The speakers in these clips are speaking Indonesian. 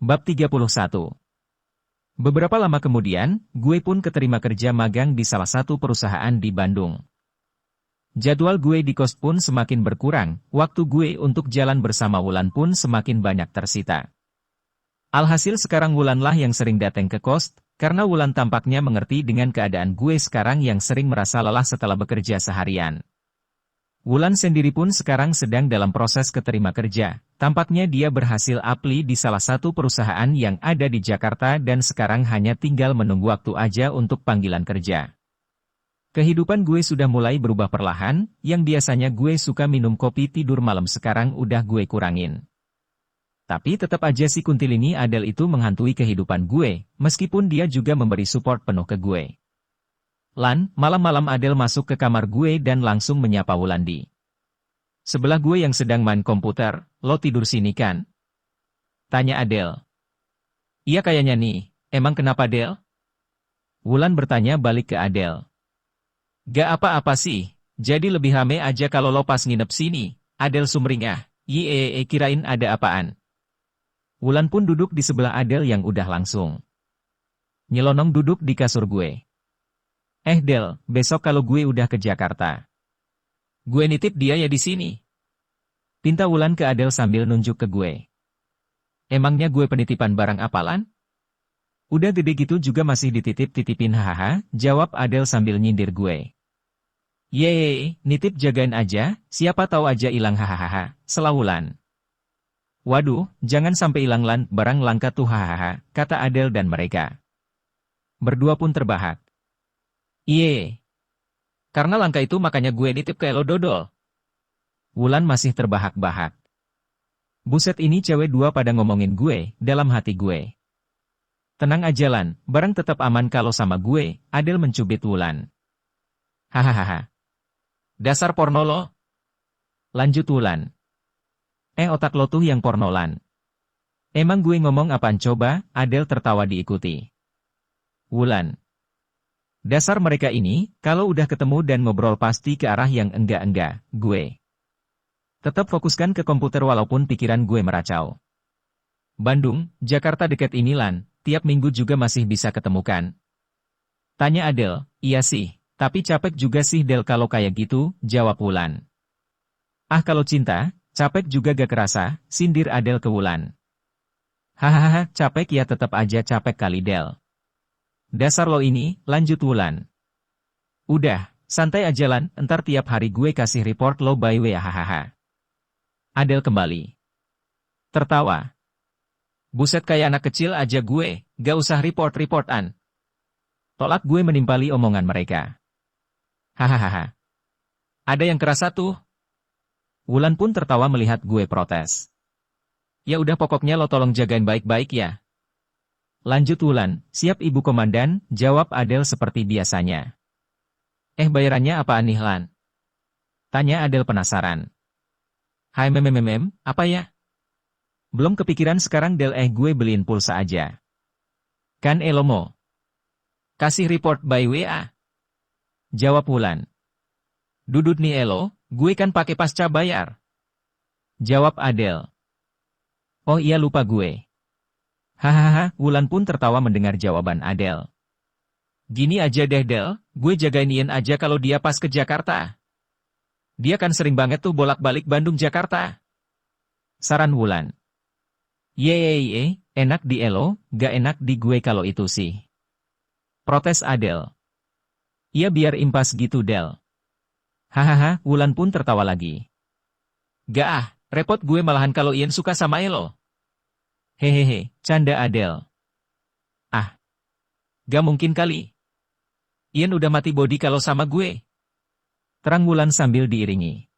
Bab 31. Beberapa lama kemudian, gue pun keterima kerja magang di salah satu perusahaan di Bandung. Jadwal gue di kos pun semakin berkurang, waktu gue untuk jalan bersama Wulan pun semakin banyak tersita. Alhasil sekarang Wulanlah yang sering datang ke kos, karena Wulan tampaknya mengerti dengan keadaan gue sekarang yang sering merasa lelah setelah bekerja seharian. Wulan sendiri pun sekarang sedang dalam proses keterima kerja. Tampaknya dia berhasil apply di salah satu perusahaan yang ada di Jakarta dan sekarang hanya tinggal menunggu waktu aja untuk panggilan kerja. Kehidupan gue sudah mulai berubah perlahan, yang biasanya gue suka minum kopi tidur malam sekarang udah gue kurangin. Tapi tetap aja si Kuntilini Adele itu menghantui kehidupan gue, meskipun dia juga memberi support penuh ke gue. Lan, malam-malam Adele masuk ke kamar gue dan langsung menyapa Wulandi. Sebelah gue yang sedang main komputer, lo tidur sini kan? Tanya Adele. Iya kayaknya nih, emang kenapa Adele? Wulan bertanya balik ke Adele. Gak apa-apa sih, jadi lebih rame aja kalau lo pas nginep sini, Adele sumringah. Yee kirain ada apaan. Wulan pun duduk di sebelah Adele yang udah langsung nyelonong duduk di kasur gue. Del, besok kalau gue udah ke Jakarta, gue nitip dia ya di sini. Pinta Wulan ke Adele sambil nunjuk ke gue. Emangnya gue penitipan barang apalan? Udah gede gitu juga masih dititip-titipin hahaha, jawab Adele sambil nyindir gue. Yeay, nitip jagain aja, siapa tahu aja ilang hahaha, sela Wulan. Waduh, jangan sampai ilang lan, barang langka tuh hahaha, kata Adele dan mereka berdua pun terbahak. Iye. Karena langka itu makanya gue nitip ke lo dodol. Wulan masih terbahak-bahak. Buset ini cewek dua pada ngomongin gue, dalam hati gue. Tenang aja Lan, barang tetap aman kalau sama gue, Adele mencubit Wulan. Hahaha. Dasar porno lo. Lanjut Wulan. Otak lo tuh yang porno Lan. Emang gue ngomong apaan coba, Adele tertawa diikuti. Wulan. Dasar mereka ini, kalau udah ketemu dan ngobrol pasti ke arah yang enggak-enggak, gue. Tetap fokuskan ke komputer walaupun pikiran gue meracau. Bandung, Jakarta deket ini Lan, tiap minggu juga masih bisa ketemukan. Tanya Adele, iya sih, tapi capek juga sih Del kalau kayak gitu, jawab Wulan. Ah kalau cinta, capek juga gak kerasa, sindir Adele ke Wulan. Hahaha, capek ya tetap aja capek kali Del. Dasar lo ini, lanjut Wulan. Udah, santai aja Lan, entar tiap hari gue kasih report lo by way hahaha. Adele kembali tertawa. Buset kayak anak kecil aja gue, gak usah report-reportan. Tolak gue menimpali omongan mereka. Hahaha. Ada yang kerasa tuh. Wulan pun tertawa melihat gue protes. Ya udah pokoknya lo tolong jagain baik-baik ya. Lanjut Wulan, siap Ibu Komandan, jawab Adele seperti biasanya. Bayarannya apaan nih Lan? Tanya Adele penasaran. Hai apa ya? Belum kepikiran sekarang Del gue beliin pulsa aja. Kan lo mau kasih report by WA? Jawab Wulan. Dudut nih gue kan pakai pasca bayar. Jawab Adele. Oh iya lupa gue. Hahaha, Wulan pun tertawa mendengar jawaban Adele. Gini aja deh Del, gue jagain Ian aja kalau dia pas ke Jakarta. Dia kan sering banget tuh bolak-balik Bandung-Jakarta. Saran Wulan. Yeay, enak di Elo, gak enak di gue kalau itu sih. Protes Adele. Iya biar impas gitu Del. Hahaha, Wulan pun tertawa lagi. Gak ah, repot gue malahan kalau Ian suka sama Elo. Hehehe, canda Adele. Ah, gak mungkin kali. Ian udah mati body kalau sama gue. Terang Wulan sambil diiringi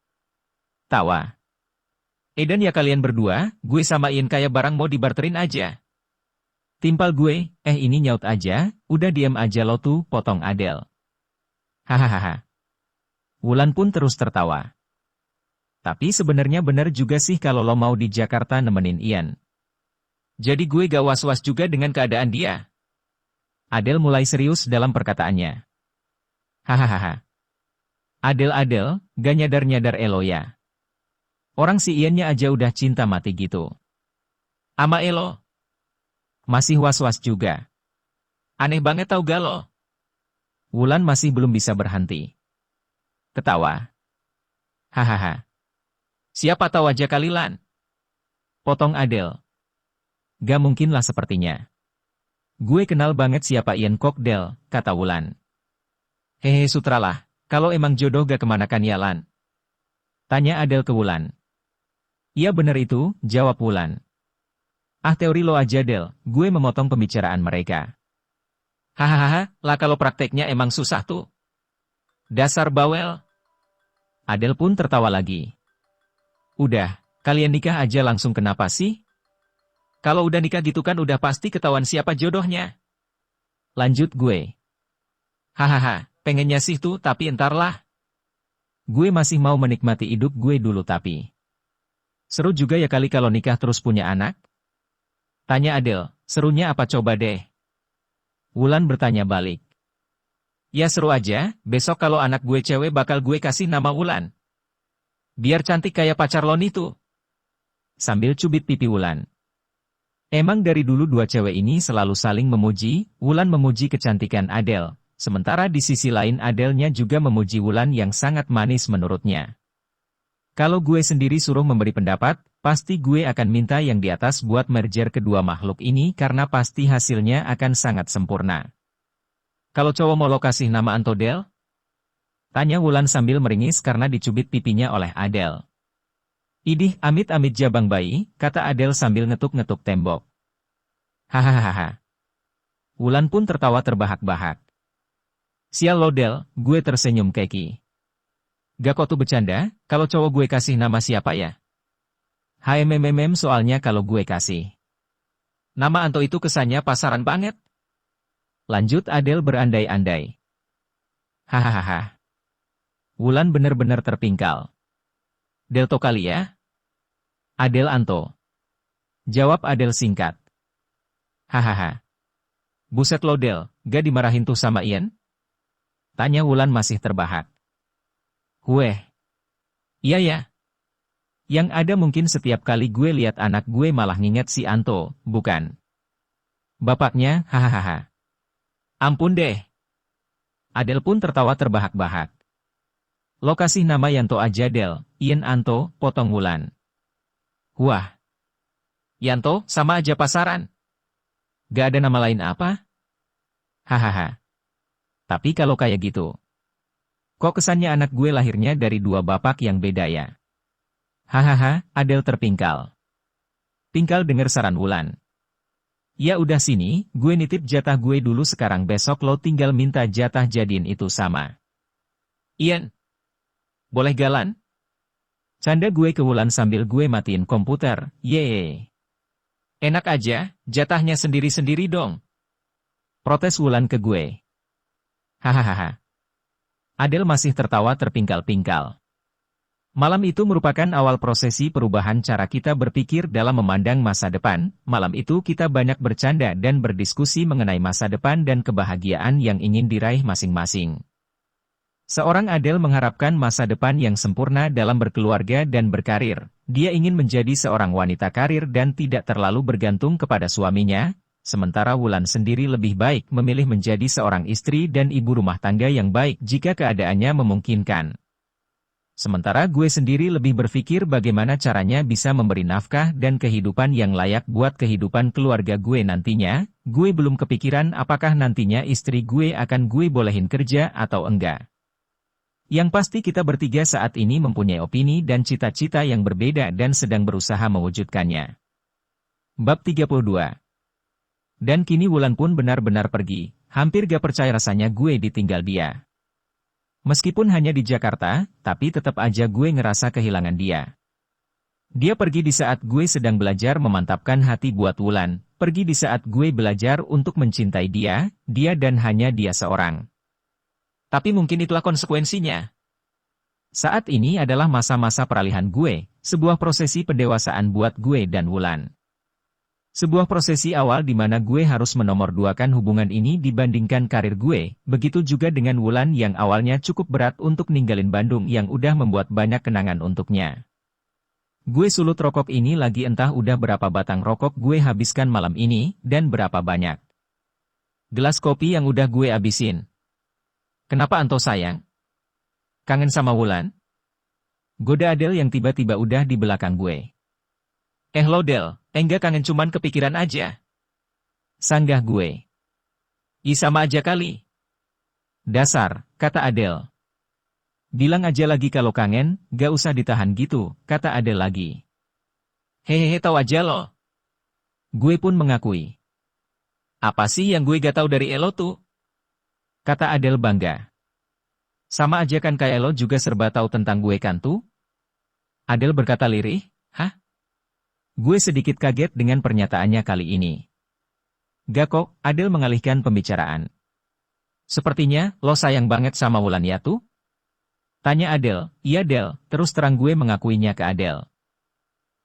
tawa. Dan ya kalian berdua, gue sama Ian kayak barang mau dibarterin aja. Timpal gue, ini nyaut aja, udah diem aja lo tuh, potong Adele. Hahaha. Wulan pun terus tertawa. Tapi sebenarnya bener juga sih kalau lo mau di Jakarta nemenin Ian. Jadi gue gak was-was juga dengan keadaan dia. Adele mulai serius dalam perkataannya. Hahaha. Adele, gak nyadar-nyadar Elo ya. Orang si Iannya aja udah cinta mati gitu. Ama Elo. Masih was-was juga. Aneh banget tau gak lo? Wulan masih belum bisa berhenti. Ketawa. Hahaha. Siapa tahu aja kali Lan? Potong Adele. Gak mungkin lah sepertinya. Gue kenal banget siapa Ian Cockdale, kata Wulan. Hehe sutralah, kalau emang jodoh gak kemanakan ya Lan? Tanya Adele ke Wulan. Iya bener itu, jawab Wulan. Ah teori lo aja Del, gue memotong pembicaraan mereka. Hahaha, lah kalau prakteknya emang susah tuh. Dasar bawel. Adele pun tertawa lagi. Udah, kalian nikah aja langsung kenapa sih? Kalau udah nikah gitu kan udah pasti ketahuan siapa jodohnya. Lanjut gue. Hahaha, pengennya sih tuh tapi entar lah. Gue masih mau menikmati hidup gue dulu tapi. Seru juga ya kali kalau nikah terus punya anak? Tanya Adele, serunya apa coba deh? Wulan bertanya balik. Ya seru aja, besok kalau anak gue cewek bakal gue kasih nama Wulan. Biar cantik kayak pacar lo itu. Sambil cubit pipi Wulan. Emang dari dulu dua cewek ini selalu saling memuji, Wulan memuji kecantikan Adele, sementara di sisi lain Adele-nya juga memuji Wulan yang sangat manis menurutnya. Kalau gue sendiri suruh memberi pendapat, pasti gue akan minta yang di atas buat merger kedua makhluk ini karena pasti hasilnya akan sangat sempurna. Kalau cowok mau lo kasih nama Antodel? Tanya Wulan sambil meringis karena dicubit pipinya oleh Adele. Idih, amit-amit jabang bayi, kata Adele sambil ngetuk-ngetuk tembok. Hahaha. Wulan pun tertawa terbahak-bahak. Sial lo Del, gue tersenyum keki. Gak kok tuh bercanda, kalau cowok gue kasih nama siapa ya? HMMM soalnya kalau gue kasih. Nama Anto itu kesannya pasaran banget. Lanjut Adele berandai-andai. Hahaha. Wulan bener-bener terpingkal. Delto kali ya? Adele Anto. Jawab Adele singkat. Hahaha. Buset lo Del, gak dimarahin tuh sama Ian? Tanya Wulan masih terbahak. Weh. Iya ya. Yang ada mungkin setiap kali gue lihat anak gue malah nginget si Anto, bukan? Bapaknya, hahaha. Ampun deh. Adele pun tertawa terbahak-bahak. Lo kasih nama Yanto aja Del, Ian Anto, potong Wulan. Wah. Yanto, sama aja pasaran. Gak ada nama lain apa? Hahaha. Tapi kalau kayak gitu. Kok kesannya anak gue lahirnya dari dua bapak yang beda ya? Hahaha, Adele terpingkal. Pingkal denger saran Wulan. Ya udah sini, gue nitip jatah gue dulu sekarang besok lo tinggal minta jatah jadiin itu sama Ian. Boleh galan? Canda gue ke Wulan sambil gue matiin komputer, yeay. Enak aja, jatahnya sendiri-sendiri dong. Protes Wulan ke gue. Hahaha. Adele masih tertawa terpingkal-pingkal. Malam itu merupakan awal prosesi perubahan cara kita berpikir dalam memandang masa depan. Malam itu kita banyak bercanda dan berdiskusi mengenai masa depan dan kebahagiaan yang ingin diraih masing-masing. Seorang Adele mengharapkan masa depan yang sempurna dalam berkeluarga dan berkarir. Dia ingin menjadi seorang wanita karir dan tidak terlalu bergantung kepada suaminya. Sementara Wulan sendiri lebih baik memilih menjadi seorang istri dan ibu rumah tangga yang baik jika keadaannya memungkinkan. Sementara gue sendiri lebih berpikir bagaimana caranya bisa memberi nafkah dan kehidupan yang layak buat kehidupan keluarga gue nantinya. Gue belum kepikiran apakah nantinya istri gue akan gue bolehin kerja atau enggak. Yang pasti kita bertiga saat ini mempunyai opini dan cita-cita yang berbeda dan sedang berusaha mewujudkannya. Bab 32. Dan kini Wulan pun benar-benar pergi, hampir gak percaya rasanya gue ditinggal dia. Meskipun hanya di Jakarta, tapi tetap aja gue ngerasa kehilangan dia. Dia pergi di saat gue sedang belajar memantapkan hati buat Wulan, pergi di saat gue belajar untuk mencintai dia dan hanya dia seorang. Tapi mungkin itulah konsekuensinya. Saat ini adalah masa-masa peralihan gue, sebuah prosesi pendewasaan buat gue dan Wulan. Sebuah prosesi awal di mana gue harus menomorduakan hubungan ini dibandingkan karir gue, begitu juga dengan Wulan yang awalnya cukup berat untuk ninggalin Bandung yang udah membuat banyak kenangan untuknya. Gue sulut rokok ini lagi entah udah berapa batang rokok gue habiskan malam ini, dan berapa banyak gelas kopi yang udah gue abisin. Kenapa Anto sayang? Kangen sama Wulan? Goda Adele yang tiba-tiba udah di belakang gue. Lo Del, enggak kangen cuman kepikiran aja. Sanggah gue. Sama aja kali. Dasar, kata Adele. Bilang aja lagi kalau kangen, gak usah ditahan gitu, kata Adele lagi. Hehehe tahu aja lo. Gue pun mengakui. Apa sih yang gue gak tahu dari Elo tuh? Kata Adele bangga. Sama aja kan kayak Elo juga serba tahu tentang gue kan tuh? Adele berkata lirih, hah? Gue sedikit kaget dengan pernyataannya kali ini. Gak kok, Adele mengalihkan pembicaraan. Sepertinya, lo sayang banget sama Wulan ya tuh? Tanya Adele. Iya Del, terus terang gue mengakuinya ke Adele.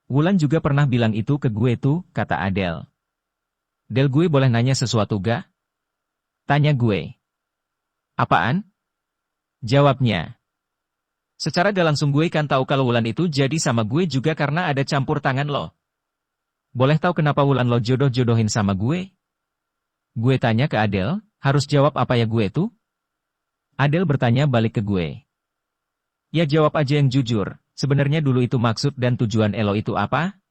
Wulan juga pernah bilang itu ke gue tuh, kata Adele. Del gue boleh nanya sesuatu gak? Tanya gue. Apaan? Jawabnya. Secara gak langsung gue kan tahu kalau Wulan itu jadi sama gue juga karena ada campur tangan lo. Boleh tahu kenapa Wulan lo jodoh-jodohin sama gue? Gue tanya ke Adele, harus jawab apa ya gue tuh? Adele bertanya balik ke gue. Ya jawab aja yang jujur, sebenarnya dulu itu maksud dan tujuan Elo itu apa?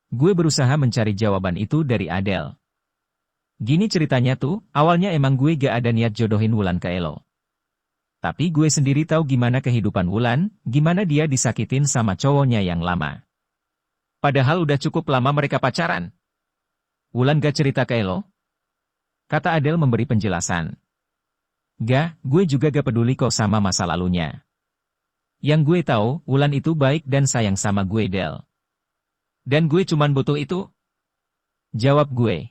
Gue berusaha mencari jawaban itu dari Adele. Gini ceritanya tuh, awalnya emang gue gak ada niat jodohin Wulan ke Elo. Tapi gue sendiri tahu gimana kehidupan Wulan, gimana dia disakitin sama cowoknya yang lama. Padahal udah cukup lama mereka pacaran. Wulan gak cerita ke Elo? Kata Adele memberi penjelasan. Gak, gue juga gak peduli kok sama masa lalunya. Yang gue tahu, Wulan itu baik dan sayang sama gue Del. Dan gue cuman butuh itu. Jawab gue.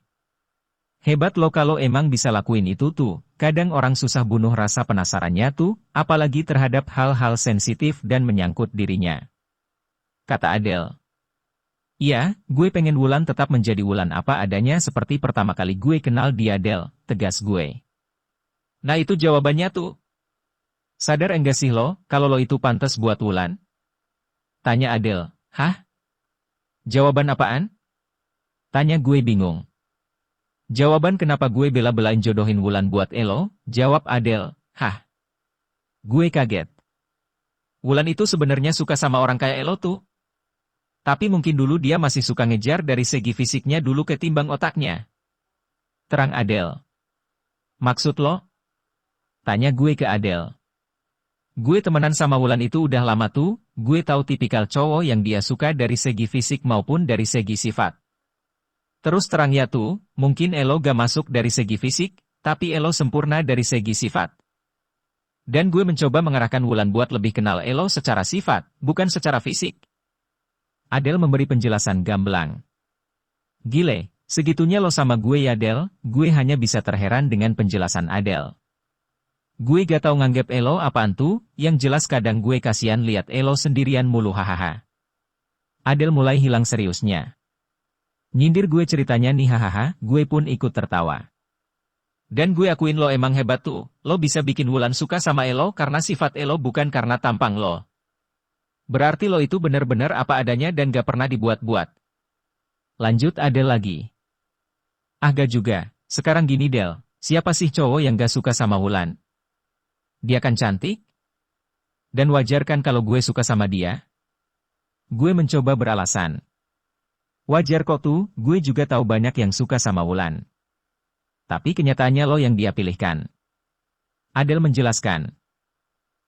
Hebat lo kalau emang bisa lakuin itu tuh, kadang orang susah bunuh rasa penasarannya tuh, apalagi terhadap hal-hal sensitif dan menyangkut dirinya. Kata Adele. Iya, gue pengen Wulan tetap menjadi Wulan apa adanya seperti pertama kali gue kenal dia Del, tegas gue. Nah itu jawabannya tuh. Sadar enggak sih lo, kalau lo itu pantas buat Wulan? Tanya Adele. Hah? Jawaban apaan? Tanya gue bingung. Jawaban kenapa gue bela-belain jodohin Wulan buat Elo, jawab Adele. Hah? Gue kaget. Wulan itu sebenarnya suka sama orang kayak Elo tuh. Tapi mungkin dulu dia masih suka ngejar dari segi fisiknya dulu ketimbang otaknya. Terang Adele. Maksud lo? Tanya gue ke Adele. Gue temenan sama Wulan itu udah lama tuh, gue tahu tipikal cowok yang dia suka dari segi fisik maupun dari segi sifat. Terus terang ya tuh, mungkin Elo gak masuk dari segi fisik, tapi Elo sempurna dari segi sifat. Dan gue mencoba mengarahkan Wulan buat lebih kenal Elo secara sifat, bukan secara fisik. Adele memberi penjelasan gamblang. Gile, segitunya lo sama gue ya Del, gue hanya bisa terheran dengan penjelasan Adele. Gue gak tau nganggep Elo apaan tuh, yang jelas kadang gue kasihan lihat Elo sendirian mulu hahaha. Adele mulai hilang seriusnya. Nyindir gue ceritanya nih hahaha, gue pun ikut tertawa. Dan gue akuin lo emang hebat tuh, lo bisa bikin Wulan suka sama Elo karena sifat Elo bukan karena tampang lo. Berarti lo itu bener-bener apa adanya dan gak pernah dibuat-buat. Lanjut Adele lagi. Ah gak juga, sekarang gini Del, siapa sih cowok yang gak suka sama Wulan? Dia kan cantik? Dan wajar kan kalau gue suka sama dia? Gue mencoba beralasan. Wajar kok tuh, gue juga tahu banyak yang suka sama Wulan. Tapi kenyataannya lo yang dia pilihkan. Adele menjelaskan.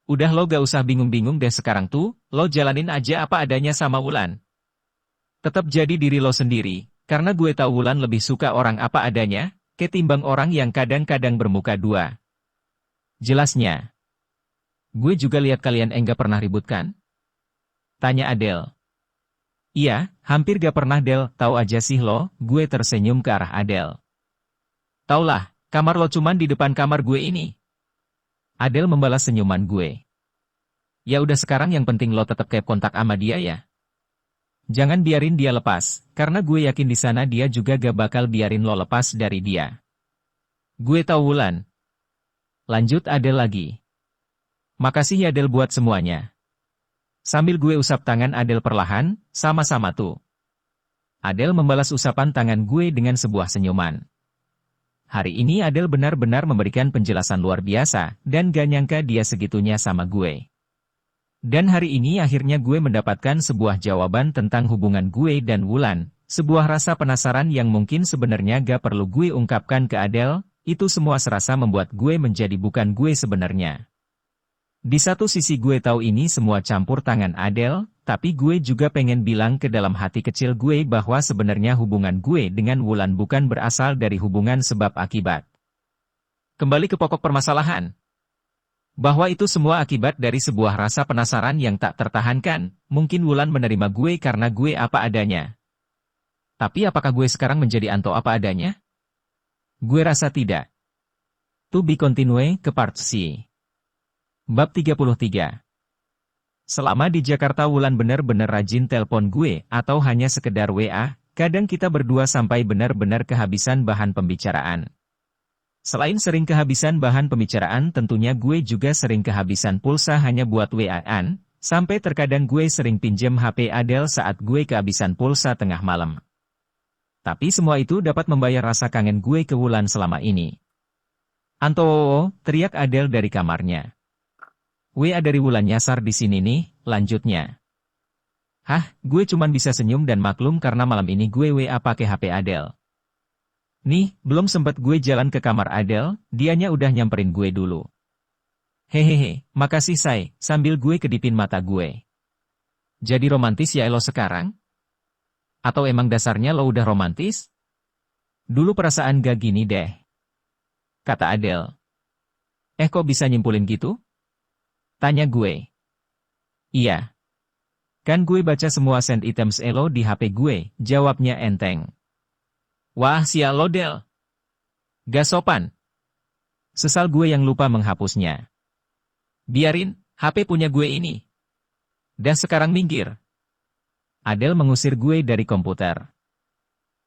Udah lo gak usah bingung-bingung deh sekarang tuh, lo jalanin aja apa adanya sama Wulan. Tetap jadi diri lo sendiri, karena gue tahu Wulan lebih suka orang apa adanya, ketimbang orang yang kadang-kadang bermuka dua. Jelasnya. Gue juga lihat kalian enggak pernah ribut kan? Tanya Adele. Iya, hampir gak pernah Del, tahu aja sih lo, gue tersenyum ke arah Adele. Taulah, kamar lo cuman di depan kamar gue ini. Adele membalas senyuman gue. Ya udah sekarang yang penting lo tetap keep kontak sama dia ya. Jangan biarin dia lepas, karena gue yakin di sana dia juga gak bakal biarin lo lepas dari dia. Gue tahu Wulan. Lanjut Adele lagi. Makasih ya Del buat semuanya. Sambil gue usap tangan Adele perlahan, sama-sama tuh. Adele membalas usapan tangan gue dengan sebuah senyuman. Hari ini Adele benar-benar memberikan penjelasan luar biasa, dan gak nyangka dia segitunya sama gue. Dan hari ini akhirnya gue mendapatkan sebuah jawaban tentang hubungan gue dan Wulan, sebuah rasa penasaran yang mungkin sebenarnya gak perlu gue ungkapkan ke Adele, itu semua serasa membuat gue menjadi bukan gue sebenarnya. Di satu sisi gue tahu ini semua campur tangan Adele, tapi gue juga pengen bilang ke dalam hati kecil gue bahwa sebenarnya hubungan gue dengan Wulan bukan berasal dari hubungan sebab akibat. Kembali ke pokok permasalahan. Bahwa itu semua akibat dari sebuah rasa penasaran yang tak tertahankan, mungkin Wulan menerima gue karena gue apa adanya. Tapi apakah gue sekarang menjadi Anto apa adanya? Gue rasa tidak. To be continue ke part C. Bab 33. Selama di Jakarta Wulan benar-benar rajin telpon gue atau hanya sekedar WA, kadang kita berdua sampai benar-benar kehabisan bahan pembicaraan. Selain sering kehabisan bahan pembicaraan tentunya gue juga sering kehabisan pulsa hanya buat WA-an, sampai terkadang gue sering pinjam HP Adele saat gue kehabisan pulsa tengah malam. Tapi semua itu dapat membayar rasa kangen gue ke Wulan selama ini. Anto, teriak Adele dari kamarnya. WA dari Wulan nyasar di sini nih, lanjutnya. Hah, gue cuman bisa senyum dan maklum karena malam ini gue WA pakai HP Adele. Nih, belum sempat gue jalan ke kamar Adele, dianya udah nyamperin gue dulu. Hehehe, makasih say, sambil gue kedipin mata gue. Jadi romantis ya lo sekarang? Atau emang dasarnya lo udah romantis? Dulu perasaan gak gini deh. Kata Adele. Kok bisa nyimpulin gitu? Tanya gue. Iya. Kan gue baca semua send items elo di HP gue, jawabnya enteng. Wah sial lo Del. Gak sopan. Sesal gue yang lupa menghapusnya. Biarin, HP punya gue ini. Dah sekarang minggir. Adele mengusir gue dari komputer.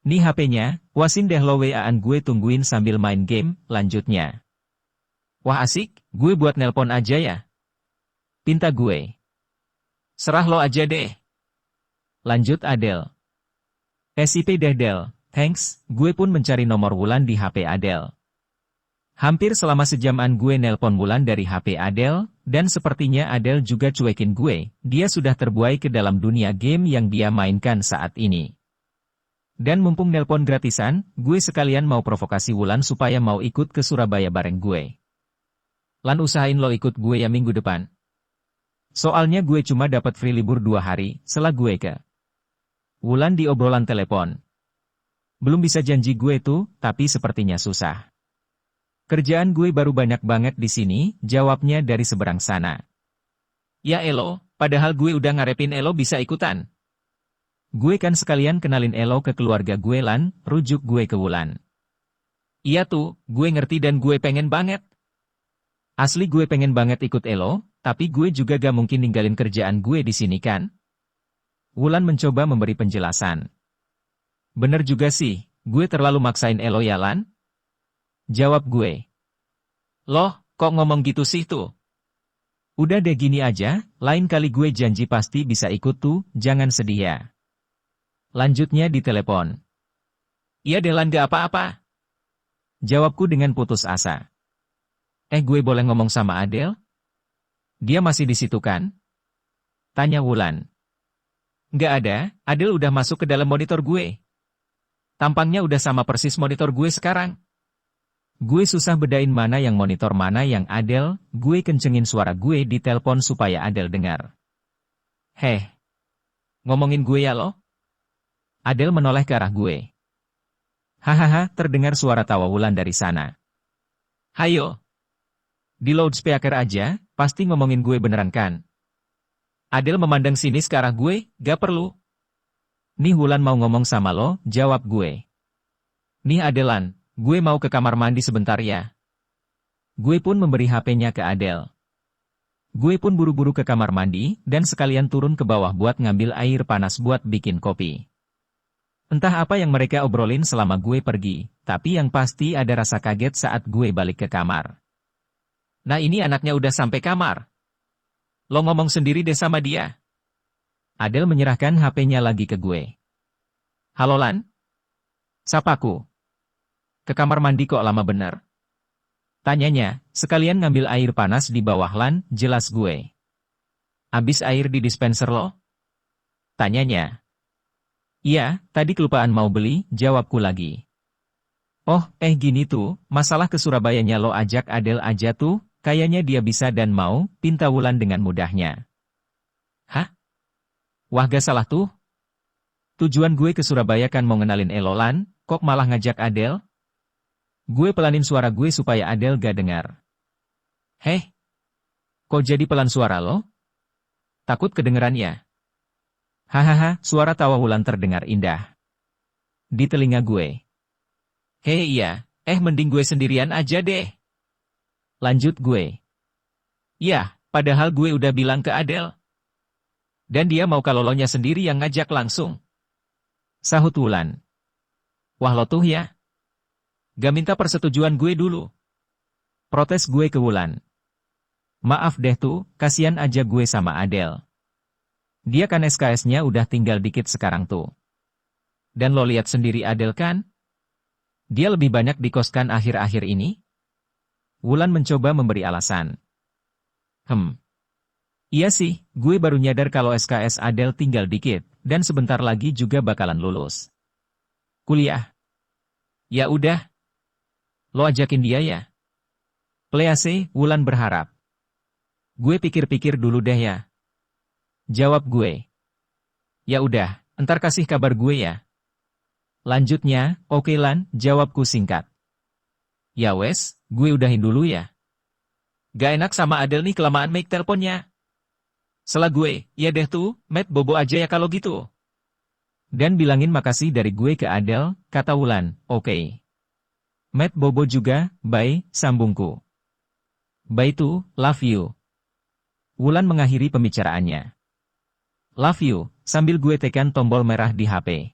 Nih HP-nya, wasin deh lo WA-an gue tungguin sambil main game, lanjutnya. Wah asik, gue buat nelpon aja ya. Pinta gue. Serah lo aja deh. Lanjut Adele. SIP deh Del, thanks, gue pun mencari nomor Wulan di HP Adele. Hampir selama sejaman gue nelpon Wulan dari HP Adele, dan sepertinya Adele juga cuekin gue, dia sudah terbuai ke dalam dunia game yang dia mainkan saat ini. Dan mumpung nelpon gratisan, gue sekalian mau provokasi Wulan supaya mau ikut ke Surabaya bareng gue. Lan usahain lo ikut gue ya minggu depan. Soalnya gue cuma dapat free libur 2 hari, setelah gue ke Wulan di obrolan telepon. Belum bisa janji gue tuh, tapi sepertinya susah. Kerjaan gue baru banyak banget di sini, jawabnya dari seberang sana. Ya Elo, padahal gue udah ngarepin Elo bisa ikutan. Gue kan sekalian kenalin Elo ke keluarga gue Lan, rujuk gue ke Wulan. Iya tuh, gue ngerti dan gue pengen banget. Asli gue pengen banget ikut Elo, tapi gue juga gak mungkin ninggalin kerjaan gue di sini kan? Wulan mencoba memberi penjelasan. Bener juga sih, gue terlalu maksain Elo ya Lan? Jawab gue. Loh, kok ngomong gitu sih tuh? Udah deh gini aja, lain kali gue janji pasti bisa ikut tuh, jangan sedih ya. Lanjutnya di telepon. Iya deh Lan gak apa-apa. Jawabku dengan putus asa. Gue boleh ngomong sama Adele? Dia masih di situ kan? Tanya Wulan. Nggak ada, Adele udah masuk ke dalam monitor gue. Tampangnya udah sama persis monitor gue sekarang. Gue susah bedain mana yang monitor mana yang Adele, gue kencengin suara gue di telepon supaya Adele dengar. Heh. Ngomongin gue ya lo? Adele menoleh ke arah gue. Hahaha, terdengar suara tawa Wulan dari sana. Hayo. Di loudspeaker aja, pasti ngomongin gue beneran kan? Adele memandang sinis ke arah gue, gak perlu. Nih Wulan mau ngomong sama lo, jawab gue. Nih Adelan, gue mau ke kamar mandi sebentar ya. Gue pun memberi HP-nya ke Adele. Gue pun buru-buru ke kamar mandi, dan sekalian turun ke bawah buat ngambil air panas buat bikin kopi. Entah apa yang mereka obrolin selama gue pergi, tapi yang pasti ada rasa kaget saat gue balik ke kamar. Nah ini anaknya udah sampai kamar. Lo ngomong sendiri deh sama dia. Adele menyerahkan HP-nya lagi ke gue. Halo Lan? Sapaku. Ke kamar mandi kok lama bener? Tanyanya, sekalian ngambil air panas di bawah Lan, jelas gue. Abis air di dispenser lo? Tanyanya. Iya, tadi kelupaan mau beli, jawabku lagi. Oh, gini tuh, masalah ke Surabayanya lo ajak Adele aja tuh, kayaknya dia bisa dan mau, pinta Wulan dengan mudahnya. Hah? Wah gak salah tuh? Tujuan gue ke Surabaya kan mau ngenalin Elolan, kok malah ngajak Adele? Gue pelanin suara gue supaya Adele gak dengar. Heh? Kok jadi pelan suara lo? Takut kedengeran ya? Hahaha, suara tawa Wulan terdengar indah di telinga gue. Hei iya, mending gue sendirian aja deh. Lanjut gue. Ya, padahal gue udah bilang ke Adele. Dan dia mau kalau lo nya sendiri yang ngajak langsung. Sahut Wulan. Wah lo tuh ya. Gak minta persetujuan gue dulu. Protes gue ke Wulan. Maaf deh tuh, kasihan aja gue sama Adele. Dia kan SKS-nya udah tinggal dikit sekarang tuh. Dan lo lihat sendiri Adele kan? Dia lebih banyak dikoskan akhir-akhir ini? Wulan mencoba memberi alasan. Iya sih, gue baru nyadar kalau SKS Adele tinggal dikit, dan sebentar lagi juga bakalan lulus. Kuliah. Ya udah. Lo ajakin dia ya? Please, Wulan berharap. Gue pikir-pikir dulu deh ya. Jawab gue. Ya udah, entar kasih kabar gue ya. Lanjutnya, oke Lan, jawabku singkat. Ya wes, gue udahin dulu ya. Gak enak sama Adele nih kelamaan make teleponnya. Setelah gue, ya deh tuh, Matt bobo aja ya kalau gitu. Dan bilangin makasih dari gue ke Adele, kata Wulan, oke. Matt bobo juga, bye, sambungku. Bye tuh, love you. Wulan mengakhiri pembicaraannya. Love you, sambil gue tekan tombol merah di HP.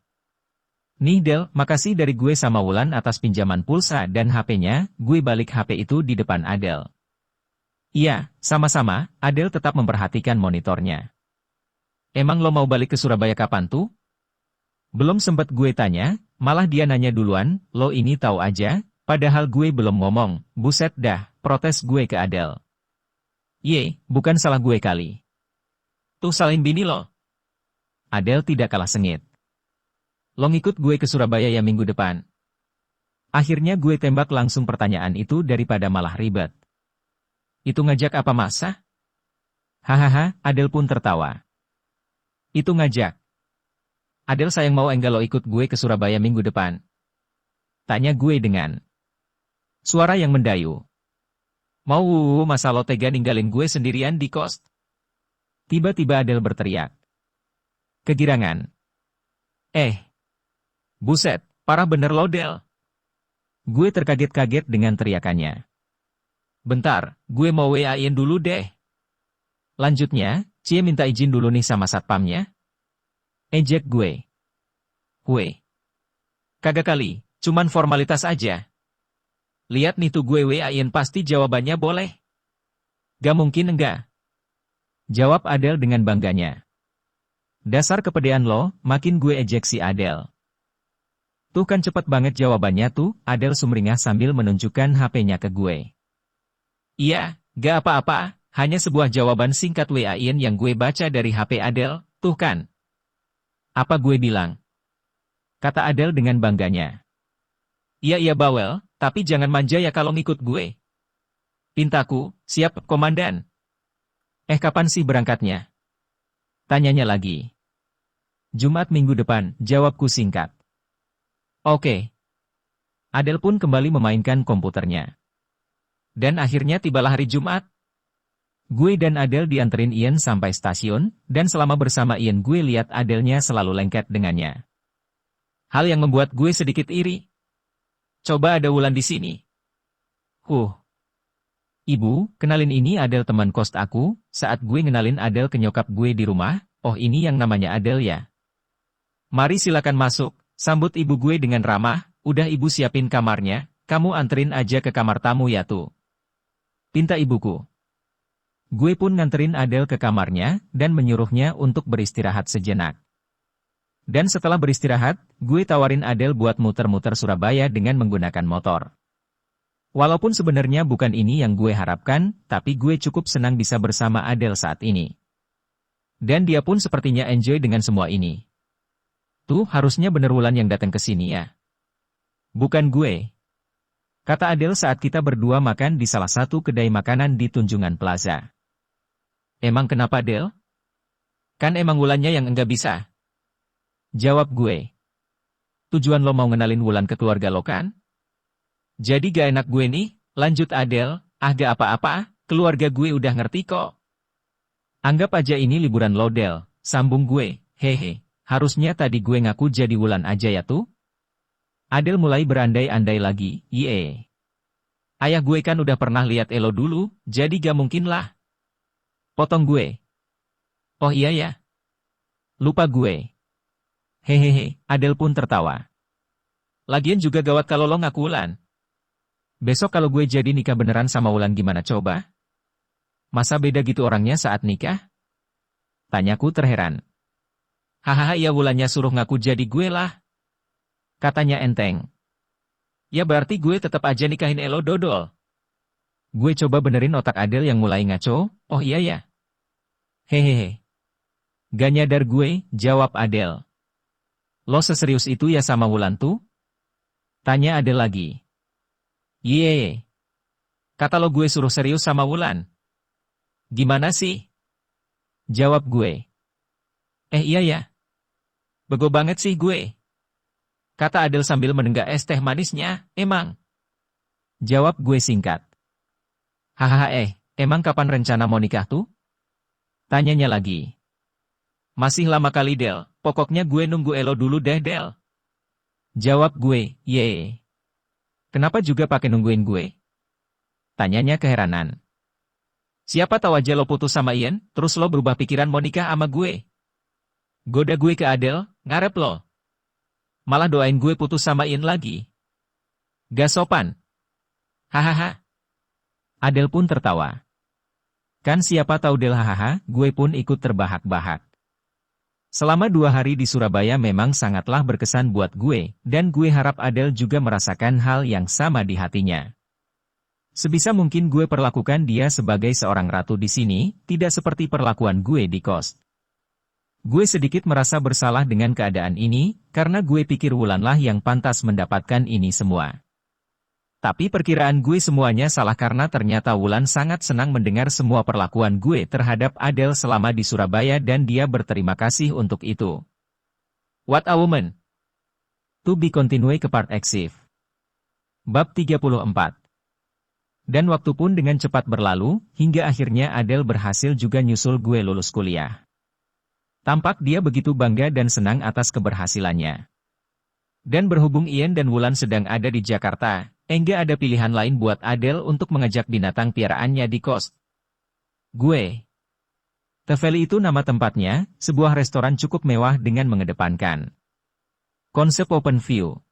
Nih Del, makasih dari gue sama Wulan atas pinjaman pulsa dan HP-nya, gue balik HP itu di depan Adele. Iya, sama-sama, Adele tetap memperhatikan monitornya. Emang lo mau balik ke Surabaya kapan tuh? Belum sempat gue tanya, malah dia nanya duluan, lo ini tahu aja, padahal gue belum ngomong, buset dah, protes gue ke Adele. Ye, bukan salah gue kali. Tuh salin bini lo. Adele tidak kalah sengit. Lo ngikut gue ke Surabaya ya minggu depan. Akhirnya gue tembak langsung pertanyaan itu daripada malah ribet. Itu ngajak apa masa? Hahaha, Adele pun tertawa. Itu ngajak. Adele sayang mau enggak lo ikut gue ke Surabaya minggu depan? Tanya gue dengan suara yang mendayu. Mau masa lo tega ninggalin gue sendirian di kos? Tiba-tiba Adele berteriak. Kegirangan. Buset, parah bener lo Del. Gue terkaget-kaget dengan teriakannya. Bentar, gue mau WA-in dulu deh. Lanjutnya, Cie minta izin dulu nih sama satpamnya. Ejek gue. Kagak kali, cuman formalitas aja. Lihat nih tuh gue WA-in pasti jawabannya boleh. Gak mungkin enggak. Jawab Adele dengan bangganya. Dasar kepedean lo, makin gue ejek si Adele. Tuh kan cepet banget jawabannya tuh, Adele sumringah sambil menunjukkan HP-nya ke gue. Iya, gak apa-apa, hanya sebuah jawaban singkat WA-in yang gue baca dari HP Adele, tuh kan. Apa gue bilang? Kata Adele dengan bangganya. Iya bawel, tapi jangan manja ya kalau ngikut gue. Pintaku, siap komandan. Kapan sih berangkatnya? Tanyanya lagi. Jumat minggu depan, jawabku singkat. Oke. Adele pun kembali memainkan komputernya. Dan akhirnya tibalah hari Jumat. Gue dan Adele dianterin Ian sampai stasiun, dan selama bersama Ian gue lihat Adele-nya selalu lengket dengannya. Hal yang membuat gue sedikit iri. Coba ada Wulan di sini. Ibu, kenalin ini Adele teman kos aku, saat gue ngenalin Adele ke nyokap gue di rumah, oh ini yang namanya Adele ya. Mari silakan masuk, sambut ibu gue dengan ramah, udah ibu siapin kamarnya, kamu anterin aja ke kamar tamu ya tuh. Pinta ibuku. Gue pun nganterin Adele ke kamarnya, dan menyuruhnya untuk beristirahat sejenak. Dan setelah beristirahat, gue tawarin Adele buat muter-muter Surabaya dengan menggunakan motor. Walaupun sebenarnya bukan ini yang gue harapkan, tapi gue cukup senang bisa bersama Adele saat ini. Dan dia pun sepertinya enjoy dengan semua ini. Tuh, harusnya bener Wulan yang datang ke sini ya. Bukan gue. Kata Adele saat kita berdua makan di salah satu kedai makanan di Tunjungan Plaza. Emang kenapa, Adele? Kan emang Wulannya yang enggak bisa. Jawab gue. Tujuan lo mau ngenalin Wulan ke keluarga lo kan? Jadi gak enak gue nih, lanjut Adele, gak apa-apa, keluarga gue udah ngerti kok. Anggap aja ini liburan lo Del, sambung gue, hehe. Harusnya tadi gue ngaku jadi Wulan aja ya tuh? Adele mulai berandai-andai lagi, yee. Ayah gue kan udah pernah lihat Elo dulu, jadi gak mungkin lah. Potong gue. Oh iya ya. Lupa gue. Hehehe, Adele pun tertawa. Lagian juga gawat kalau lo ngaku Wulan. Besok kalau gue jadi nikah beneran sama Wulan gimana coba? Masa beda gitu orangnya saat nikah? Tanyaku terheran. Hahaha ya Wulannya suruh ngaku jadi gue lah. Katanya enteng. Ya berarti gue tetap aja nikahin Elo dodol. Gue coba benerin otak Adele yang mulai ngaco, oh iya ya. Hehehe. Gak nyadar gue, jawab Adele. Lo seserius itu ya sama Wulan tuh? Tanya Adele lagi. Yeay. Kata lo gue suruh serius sama Wulan. Gimana sih? Jawab gue. Iya ya. Bego banget sih gue. Kata Adele sambil menenggak es teh manisnya, emang. Jawab gue singkat. Hahaha emang kapan rencana mau nikah tuh? Tanyanya lagi. Masih lama kali Del, pokoknya gue nunggu Elo dulu deh Del. Jawab gue, yeay. Kenapa juga pakai nungguin gue? Tanyanya keheranan. Siapa tahu aja lo putus sama Ian, terus lo berubah pikiran mau nikah sama gue. Goda gue ke Adele, ngarep lo. Malah doain gue putus sama Ian lagi. Gak sopan. Hahaha. Adele pun tertawa. Kan siapa tahu Del hahaha, gue pun ikut terbahak-bahak. Selama 2 hari di Surabaya memang sangatlah berkesan buat gue, dan gue harap Adele juga merasakan hal yang sama di hatinya. Sebisa mungkin gue perlakukan dia sebagai seorang ratu di sini, tidak seperti perlakuan gue di kos. Gue sedikit merasa bersalah dengan keadaan ini, karena gue pikir Wulanlah yang pantas mendapatkan ini semua. Tapi perkiraan gue semuanya salah karena ternyata Wulan sangat senang mendengar semua perlakuan gue terhadap Adele selama di Surabaya dan dia berterima kasih untuk itu. What a woman! To be continued ke part exif. Bab 34. Dan waktu pun dengan cepat berlalu, hingga akhirnya Adele berhasil juga nyusul gue lulus kuliah. Tampak dia begitu bangga dan senang atas keberhasilannya. Dan berhubung Ian dan Wulan sedang ada di Jakarta, enggak ada pilihan lain buat Adele untuk mengajak binatang piaraannya di kos. Gue. The Valley itu nama tempatnya, sebuah restoran cukup mewah dengan mengedepankan konsep open view.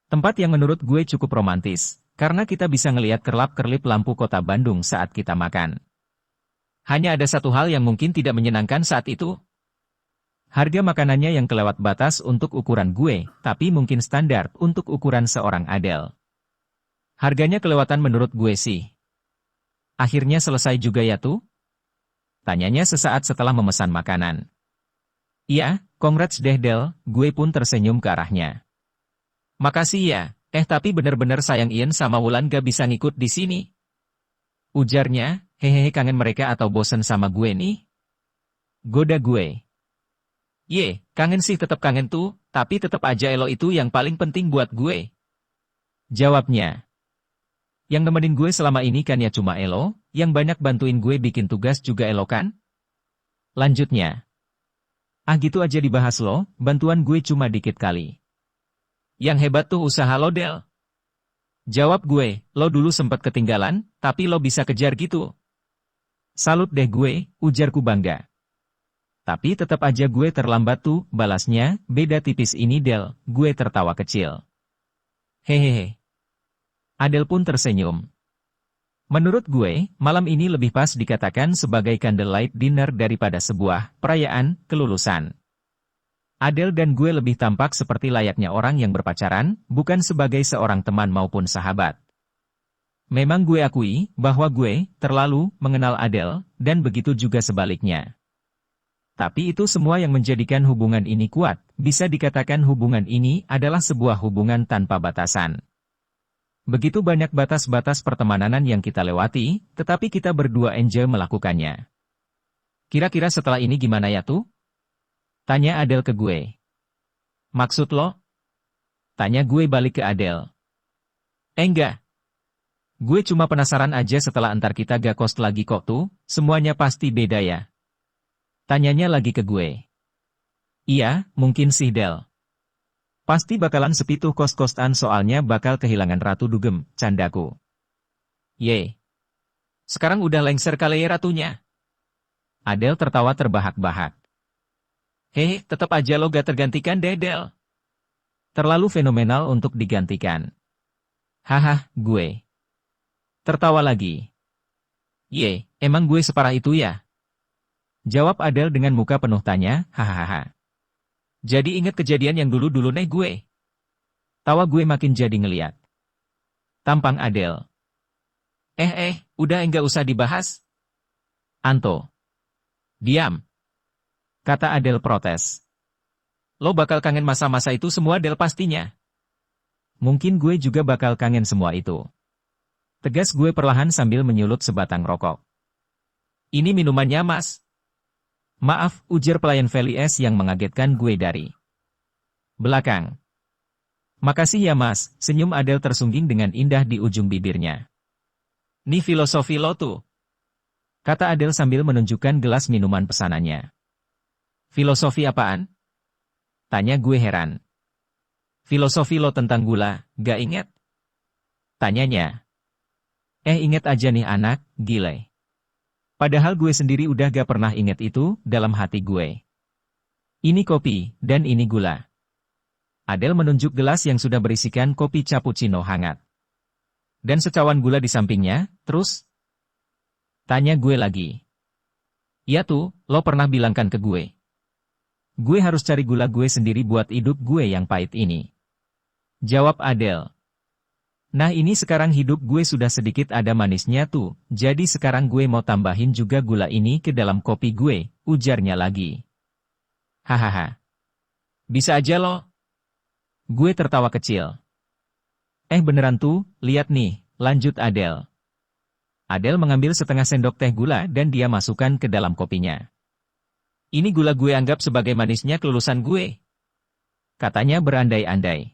Tempat yang menurut gue cukup romantis, karena kita bisa ngelihat kerlap-kerlip lampu kota Bandung saat kita makan. Hanya ada satu hal yang mungkin tidak menyenangkan saat itu. Harga makanannya yang kelewat batas untuk ukuran gue, tapi mungkin standar untuk ukuran seorang Adele. Harganya kelewatan menurut gue sih. Akhirnya selesai juga ya tuh? Tanyanya sesaat setelah memesan makanan. Iya, congrats deh Del, gue pun tersenyum ke arahnya. Makasih ya, tapi bener-bener sayang Ian sama Wulan gak bisa ngikut di sini. Ujarnya, hehehe kangen mereka atau bosen sama gue nih? Goda gue. Kangen sih tetap kangen tuh, tapi tetap aja Elo itu yang paling penting buat gue. Jawabnya. Yang nemenin gue selama ini kan ya cuma Elo, yang banyak bantuin gue bikin tugas juga Elo kan? Lanjutnya. Gitu aja dibahas lo, bantuan gue cuma dikit kali. Yang hebat tuh usaha lo Del. Jawab gue, lo dulu sempat ketinggalan, tapi lo bisa kejar gitu. Salut deh gue, ujarku bangga. Tapi tetap aja gue terlambat tuh, balasnya, beda tipis ini Del, gue tertawa kecil. Hehehe. Adele pun tersenyum. Menurut gue, malam ini lebih pas dikatakan sebagai candlelight dinner daripada sebuah perayaan kelulusan. Adele dan gue lebih tampak seperti layaknya orang yang berpacaran, bukan sebagai seorang teman maupun sahabat. Memang gue akui bahwa gue terlalu mengenal Adele, dan begitu juga sebaliknya. Tapi itu semua yang menjadikan hubungan ini kuat. Bisa dikatakan hubungan ini adalah sebuah hubungan tanpa batasan. Begitu banyak batas-batas pertemanan yang kita lewati, tetapi kita berdua enjoy melakukannya. Kira-kira setelah ini gimana ya tuh? Tanya Adele ke gue. Maksud lo? Tanya gue balik ke Adele. Enggak. Gue cuma penasaran aja setelah antar kita gak kos lagi kok tuh, semuanya pasti beda ya. Tanyanya lagi ke gue. Iya, mungkin sih Del. Pasti bakalan sepi tuh kos-kosan soalnya bakal kehilangan Ratu Dugem, candaku. Ye. Sekarang udah lengser kali ya ratunya. Adele tertawa terbahak-bahak. Hehe, tetep aja lo gak tergantikan deh Del. Terlalu fenomenal untuk digantikan. Haha, gue. Tertawa lagi. Ye, emang gue separah itu ya? Jawab Adele dengan muka penuh tanya, hahaha. Jadi inget kejadian yang dulu-dulu nih gue. Tawa gue makin jadi ngeliat. Tampang Adele. Udah enggak usah dibahas. Anto. Diam. Kata Adele protes. Lo bakal kangen masa-masa itu semua Del pastinya. Mungkin gue juga bakal kangen semua itu. Tegas gue perlahan sambil menyulut sebatang rokok. Ini minumannya mas. Maaf, ujar pelayan Felies yang mengagetkan gue dari belakang. Makasih ya mas, senyum Adele tersungging dengan indah di ujung bibirnya. Nih filosofi lo tuh. Kata Adele sambil menunjukkan gelas minuman pesanannya. Filosofi apaan? Tanya gue heran. Filosofi lo tentang gula, gak inget? Tanyanya. Inget aja nih anak, gile. Padahal gue sendiri udah gak pernah inget itu dalam hati gue. Ini kopi, dan ini gula. Adele menunjuk gelas yang sudah berisikan kopi cappuccino hangat. Dan secawan gula di sampingnya, terus? Tanya gue lagi. Ya tuh, lo pernah bilangkan ke gue. Gue harus cari gula gue sendiri buat hidup gue yang pahit ini. Jawab Adele. Nah ini sekarang hidup gue sudah sedikit ada manisnya tuh, jadi sekarang gue mau tambahin juga gula ini ke dalam kopi gue, ujarnya lagi. Hahaha. Bisa aja lo. Gue tertawa kecil. Beneran tuh, lihat nih, lanjut Adele. Adele mengambil setengah sendok teh gula dan dia masukkan ke dalam kopinya. Ini gula gue anggap sebagai manisnya kelulusan gue. Katanya berandai-andai.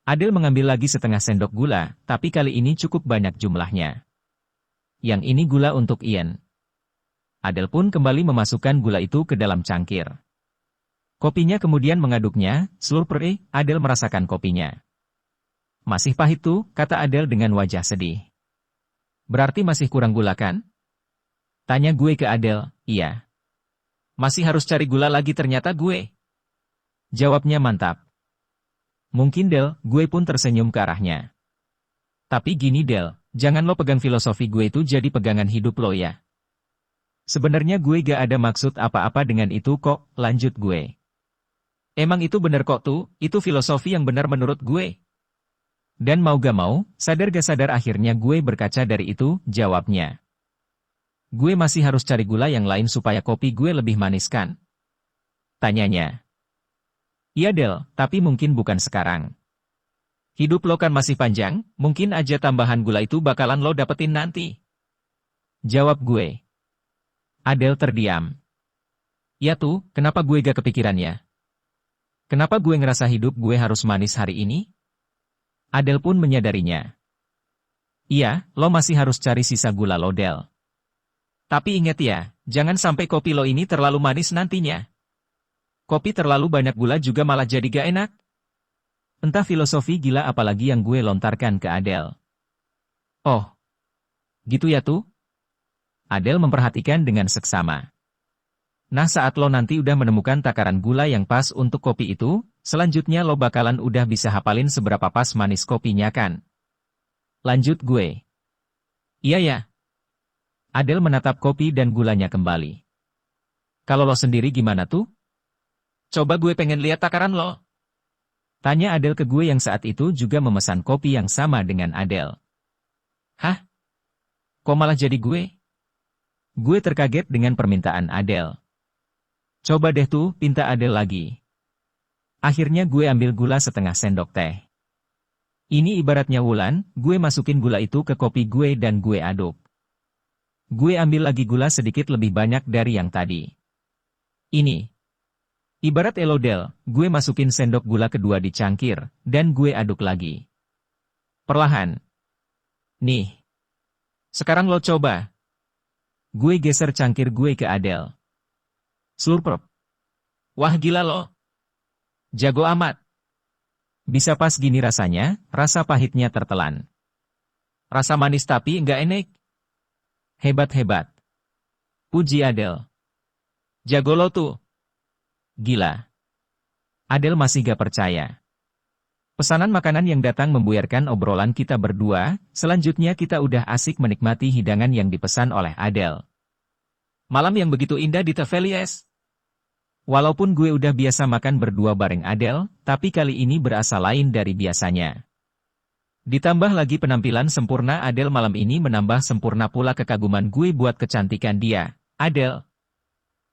Adele mengambil lagi setengah sendok gula, tapi kali ini cukup banyak jumlahnya. Yang ini gula untuk Ian. Adele pun kembali memasukkan gula itu ke dalam cangkir. Kopinya kemudian mengaduknya, slurper, Adele merasakan kopinya. Masih pahit tuh, kata Adele dengan wajah sedih. Berarti masih kurang gula kan? Tanya gue ke Adele, iya. Masih harus cari gula lagi ternyata gue. Jawabnya mantap. Mungkin Del, gue pun tersenyum ke arahnya. Tapi gini Del, jangan lo pegang filosofi gue itu jadi pegangan hidup lo ya. Sebenarnya gue gak ada maksud apa-apa dengan itu kok, lanjut gue. Emang itu bener kok tuh, itu filosofi yang benar menurut gue. Dan mau gak mau, sadar gak sadar akhirnya gue berkaca dari itu, jawabnya. Gue masih harus cari gula yang lain supaya kopi gue lebih manis kan? Tanyanya. Iya Del, tapi mungkin bukan sekarang. Hidup lo kan masih panjang, mungkin aja tambahan gula itu bakalan lo dapetin nanti. Jawab gue. Adele terdiam. Ya tuh, kenapa gue gak kepikirannya? Kenapa gue ngerasa hidup gue harus manis hari ini? Adele pun menyadarinya. Iya, lo masih harus cari sisa gula lo Del. Tapi inget ya, jangan sampai kopi lo ini terlalu manis nantinya. Kopi terlalu banyak gula juga malah jadi gak enak. Entah filosofi gila apalagi yang gue lontarkan ke Adele. Oh, gitu ya tuh? Adele memperhatikan dengan seksama. Nah saat lo nanti udah menemukan takaran gula yang pas untuk kopi itu, selanjutnya lo bakalan udah bisa hafalin seberapa pas manis kopinya kan? Lanjut gue. Iya ya. Adele menatap kopi dan gulanya kembali. Kalau lo sendiri gimana tuh? Coba gue pengen lihat takaran lo. Tanya Adele ke gue yang saat itu juga memesan kopi yang sama dengan Adele. Hah? Kok malah jadi gue? Gue terkaget dengan permintaan Adele. Coba deh tuh, pinta Adele lagi. Akhirnya gue ambil gula setengah sendok teh. Ini ibaratnya wulan, gue masukin gula itu ke kopi gue dan gue aduk. Gue ambil lagi gula sedikit lebih banyak dari yang tadi. Ini. Ibarat elodel, gue masukin sendok gula kedua di cangkir, dan gue aduk lagi. Perlahan. Nih. Sekarang lo coba. Gue geser cangkir gue ke Adele. Slurp. Wah gila lo. Jago amat. Bisa pas gini rasanya, rasa pahitnya tertelan. Rasa manis tapi enggak enek. Hebat-hebat. Puji Adele. Jago lo tuh. Gila. Adele masih gak percaya. Pesanan makanan yang datang membuyarkan obrolan kita berdua, selanjutnya kita udah asik menikmati hidangan yang dipesan oleh Adele. Malam yang begitu indah di Tevelies. Walaupun gue udah biasa makan berdua bareng Adele, tapi kali ini berasa lain dari biasanya. Ditambah lagi penampilan sempurna Adele malam ini menambah sempurna pula kekaguman gue buat kecantikan dia, Adele.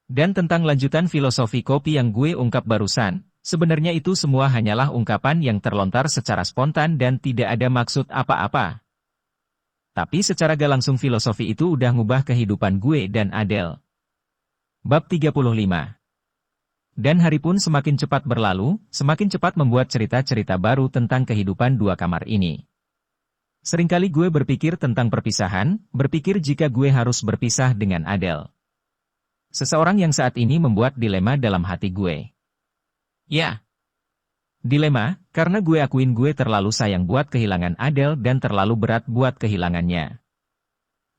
Dan tentang lanjutan filosofi kopi yang gue ungkap barusan, sebenarnya itu semua hanyalah ungkapan yang terlontar secara spontan dan tidak ada maksud apa-apa. Tapi secara gak langsung filosofi itu udah ngubah kehidupan gue dan Adele. Bab 35. Dan hari pun semakin cepat berlalu, semakin cepat membuat cerita-cerita baru tentang kehidupan dua kamar ini. Seringkali gue berpikir tentang perpisahan, berpikir jika gue harus berpisah dengan Adele. Seseorang yang saat ini membuat dilema dalam hati gue. Ya. Dilema, karena gue akuin gue terlalu sayang buat kehilangan Adele dan terlalu berat buat kehilangannya.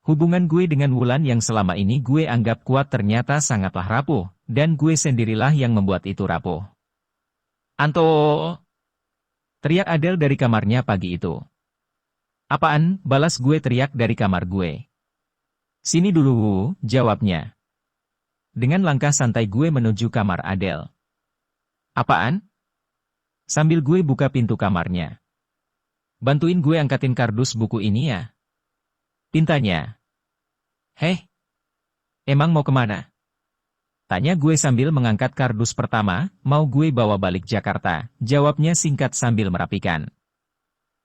Hubungan gue dengan Wulan yang selama ini gue anggap kuat ternyata sangatlah rapuh, dan gue sendirilah yang membuat itu rapuh. Anto! Teriak Adele dari kamarnya pagi itu. Apaan? Balas gue teriak dari kamar gue. Sini dulu, jawabnya. Dengan langkah santai gue menuju kamar Adele. Apaan? Sambil gue buka pintu kamarnya. Bantuin gue angkatin kardus buku ini ya. Pintanya. Heh, emang mau kemana? Tanya gue sambil mengangkat kardus pertama, mau gue bawa balik Jakarta, jawabnya singkat sambil merapikan.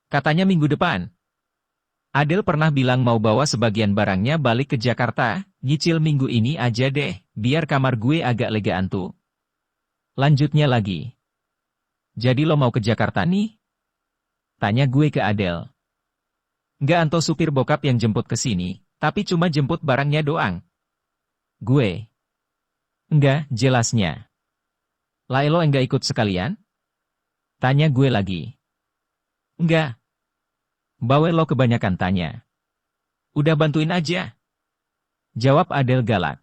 Katanya minggu depan. Adele pernah bilang mau bawa sebagian barangnya balik ke Jakarta, nyicil minggu ini aja deh, biar kamar gue agak legaan tuh. Lanjutnya lagi. Jadi lo mau ke Jakarta nih? Tanya gue ke Adele. Nggak Anto supir bokap yang jemput ke sini, tapi cuma jemput barangnya doang. Gue. Enggak, jelasnya. Lah lo enggak ikut sekalian? Tanya gue lagi. Enggak. Bawa lo kebanyakan tanya. Udah bantuin aja. Jawab Adele galak.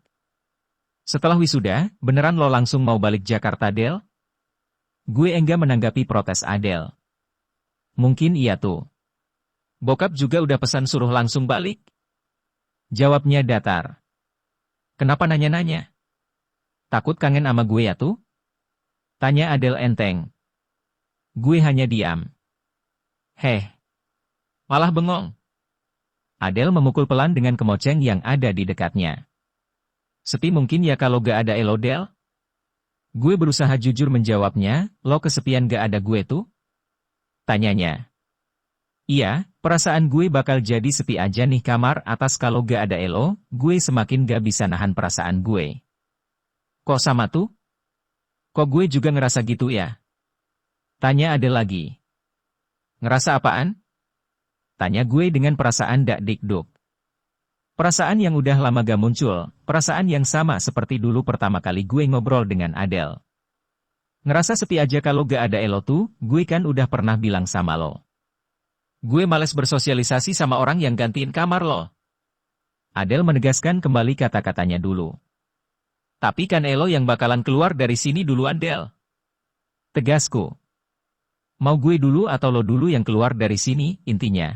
Setelah wisuda, beneran lo langsung mau balik Jakarta, Del? Gue enggak menanggapi protes Adele. Mungkin iya tuh. Bokap juga udah pesan suruh langsung balik. Jawabnya datar. Kenapa nanya-nanya? Takut kangen sama gue ya tuh? Tanya Adele enteng. Gue hanya diam. Heh. Malah bengong. Adele memukul pelan dengan kemoceng yang ada di dekatnya. Sepi mungkin ya kalau gak ada Elodel? Gue berusaha jujur menjawabnya, lo kesepian gak ada gue tuh? Tanyanya. Iya, perasaan gue bakal jadi sepi aja nih kamar atas kalau gak ada Elo, gue semakin gak bisa nahan perasaan gue. Kok sama tuh? Kok gue juga ngerasa gitu ya? Tanya Adele lagi. Ngerasa apaan? Tanya gue dengan perasaan dak dikduk. Perasaan yang udah lama gak muncul, perasaan yang sama seperti dulu pertama kali gue ngobrol dengan Adele. Ngerasa sepi aja kalau gak ada Elo tuh, gue kan udah pernah bilang sama lo. Gue males bersosialisasi sama orang yang gantiin kamar lo. Adele menegaskan kembali kata-katanya dulu. Tapi kan Elo yang bakalan keluar dari sini duluan, Del. Tegasku. Mau gue dulu atau lo dulu yang keluar dari sini, intinya.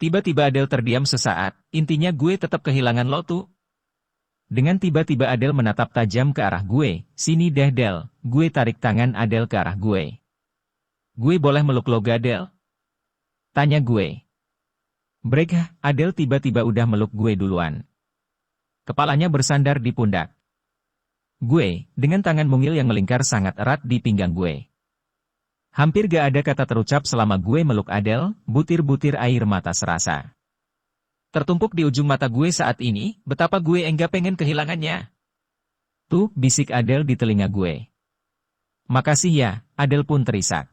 Tiba-tiba Adele terdiam sesaat, intinya gue tetap kehilangan lo tuh. Dengan tiba-tiba Adele menatap tajam ke arah gue, sini deh Del, gue tarik tangan Adele ke arah gue. Gue boleh meluk lo gak Del? Tanya gue. Brek, Adele tiba-tiba udah meluk gue duluan. Kepalanya bersandar di pundak gue, dengan tangan mungil yang melingkar sangat erat di pinggang gue. Hampir gak ada kata terucap selama gue meluk Adele, butir-butir air mata serasa tertumpuk di ujung mata gue saat ini, betapa gue enggak pengen kehilangannya. Tuh, bisik Adele di telinga gue. Makasih ya, Adele pun terisak.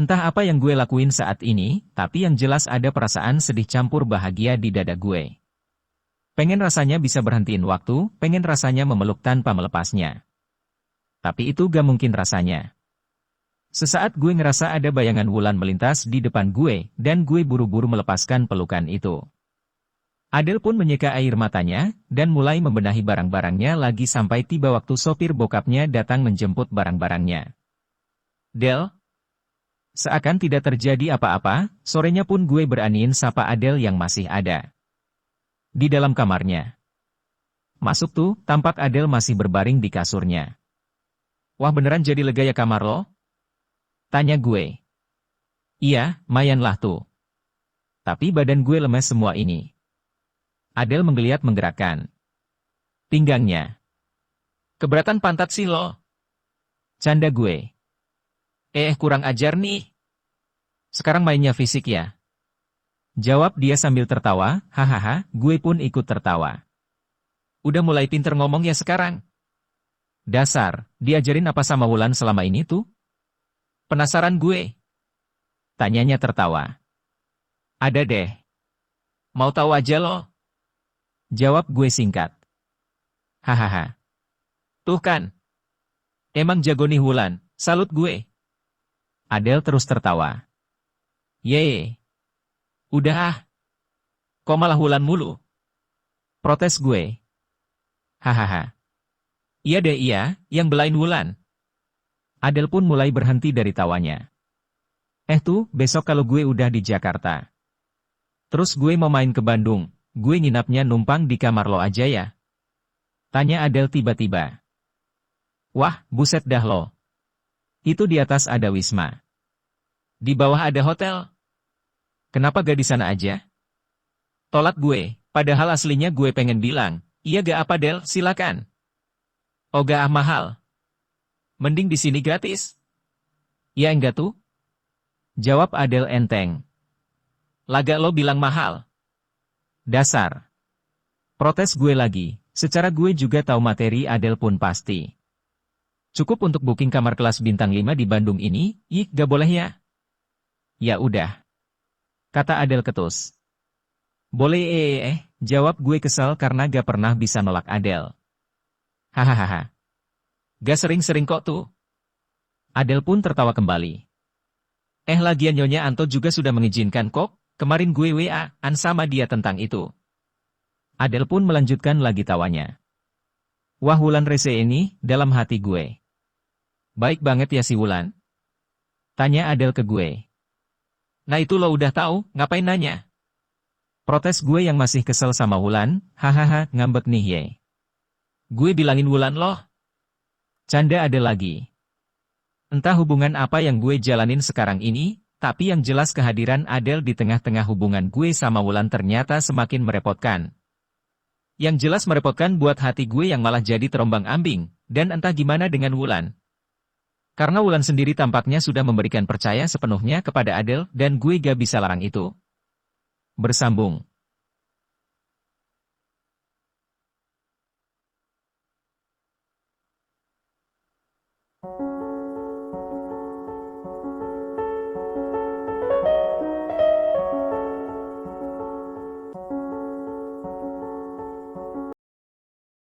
Entah apa yang gue lakuin saat ini, tapi yang jelas ada perasaan sedih campur bahagia di dada gue. Pengen rasanya bisa berhentiin waktu, pengen rasanya memeluk tanpa melepasnya. Tapi itu gak mungkin rasanya. Sesaat gue ngerasa ada bayangan Wulan melintas di depan gue, dan gue buru-buru melepaskan pelukan itu. Adele pun menyeka air matanya, dan mulai membenahi barang-barangnya lagi sampai tiba waktu sopir bokapnya datang menjemput barang-barangnya. Del? Seakan tidak terjadi apa-apa, sorenya pun gue beraniin sapa Adele yang masih ada di dalam kamarnya. Masuk tuh, tampak Adele masih berbaring di kasurnya. Wah beneran jadi lega ya kamar lo? Tanya gue. Iya, mayanlah tuh. Tapi badan gue lemes semua ini. Adele menggeliat menggerakkan pinggangnya. Keberatan pantat sih lo. Canda gue. Kurang ajar nih. Sekarang mainnya fisik ya. Jawab dia sambil tertawa, hahaha, gue pun ikut tertawa. Udah mulai pinter ngomong ya sekarang. Dasar, diajarin apa sama Wulan selama ini tuh? Penasaran gue. Tanyanya tertawa. Ada deh. Mau tahu aja lo? Jawab gue singkat. Hahaha. Tuh kan. Emang jago nih Wulan, salut gue. Adele terus tertawa. Yeay. Udah ah. Kok malah Wulan mulu? Protes gue. Hahaha. Iya deh iya, yang belain Wulan. Adele pun mulai berhenti dari tawanya. Tuh, besok kalau gue udah di Jakarta. Terus gue mau main ke Bandung, gue nginapnya numpang di kamar lo aja ya? Tanya Adele tiba-tiba. Wah, buset dah lo. Itu di atas ada Wisma. Di bawah ada hotel. Kenapa gak di sana aja? Tolak gue, padahal aslinya gue pengen bilang, iya gak apa Del, silakan. Oh gak mahal. Mending di sini gratis. Ya enggak tuh? Jawab Adele enteng. Laga lo bilang mahal. Dasar. Protes gue lagi, secara gue juga tahu materi Adele pun pasti. Cukup untuk booking kamar kelas bintang 5 di Bandung ini, gak boleh ya? Ya udah. Kata Adele ketus. Boleh jawab gue kesal karena gak pernah bisa nolak Adele. Hahaha. Gak sering-sering kok tuh. Adele pun tertawa kembali. Lagian Nyonya Anto juga sudah mengizinkan kok, kemarin gue WA-an sama dia tentang itu. Adele pun melanjutkan lagi tawanya. Wah Wulan rese ini, dalam hati gue. Baik banget ya si Wulan? Tanya Adele ke gue. Nah itu lo udah tahu, ngapain nanya? Protes gue yang masih kesel sama Wulan, hahaha, ngambek nih ye. Gue bilangin Wulan loh. Canda Adele lagi. Entah hubungan apa yang gue jalanin sekarang ini, tapi yang jelas kehadiran Adele di tengah-tengah hubungan gue sama Wulan ternyata semakin merepotkan. Yang jelas merepotkan buat hati gue yang malah jadi terombang-ambing, dan entah gimana dengan Wulan. Karena Wulan sendiri tampaknya sudah memberikan percaya sepenuhnya kepada Adele dan gue gak bisa larang itu. Bersambung.